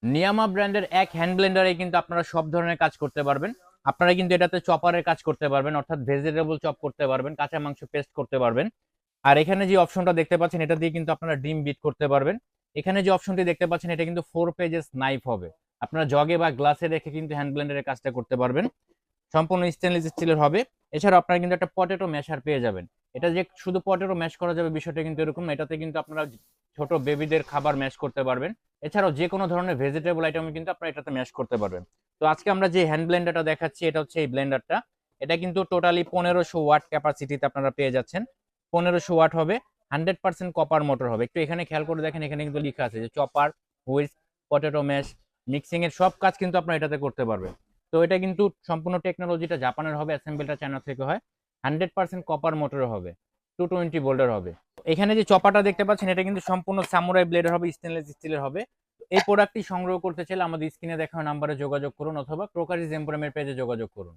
নিয়ামা ব্র্যান্ডের এক হ্যান্ড ব্লেন্ডারে কিন্তু আপনারা সব ধরনের কাজ করতে পারবেন। আপনারা কিন্তু এটাতে চপারের কাজ করতে পারবেন, অর্থাৎ ভেজিটেবল চপ করতে পারবেন, কাঁচা মাংস পেস্ট করতে পারবেন। আর এখানে যে অপশনটা দেখতে পাচ্ছেন এটা দিয়ে কিন্তু আপনারা ডিম বিট করতে পারবেন। এখানে যে অপশনটি দেখতে পাচ্ছেন এটা কিন্তু 4 পেজেস নাইফ হবে। আপনারা জগে বা গ্লাসে রেখে কিন্তু হ্যান্ড ব্লেন্ডারের কাজটা করতে পারবেন। সম্পূর্ণ স্টেনলেস স্টিলের হবে। এছাড়াও আপনারা কিন্তু একটা পটেটো ম্যাশার পেয়ে যাবেন। এটা যে শুধু পটেটো ম্যাশ করা যাবে বিষয়টা কিন্তু এরকম না, এটাতে কিন্তু আপনারা ছোট বেবিদের খাবার ম্যাশ করতে পারবেন। এছাড়াও যে কোনো ধরনের ভেজিটেবল আইটেম কিন্তু আপনারা এটাতে ম্যাশ করতে পারবেন। তো আজকে আমরা যে হ্যান্ড ব্লেন্ডারটা দেখাচ্ছি এটা হচ্ছে এই ব্লেন্ডারটা। এটা কিন্তু টোটালি 1500 ওয়াট ক্যাপাসিটিতে আপনারা পেয়ে যাচ্ছেন। 1500 ওয়াট হবে, 100% কপার মোটর হবে। একটু এখানে খেয়াল করে দেখেন, এখানে কিন্তু লেখা আছে যে chopper, whisk, potato mash, mixing এর সব কাজ কিন্তু আপনারা এটাতে করতে পারবেন। তো এটা কিন্তু সম্পূর্ণ টেকনোলজিটা জাপানের হবে, অ্যাসেম্বলটা চায়না থেকে হয়। 100% কপার মোটর হবে, 220 ভোল্টের হবে। এখানে যে চপাটা দেখতে পাচ্ছেন এটা কিন্তু সম্পূর্ণ সামুরাই ব্লেডের হবে, স্টেনলেস স্টিলের হবে। এই প্রোডাক্টটি সংগ্রহ করতে চাইলে আমাদের স্ক্রিনে দেখানো নাম্বারে যোগাযোগ করুন অথবা ক্রোকারিজ এম্পোরিয়ামের পেজে যোগাযোগ করুন।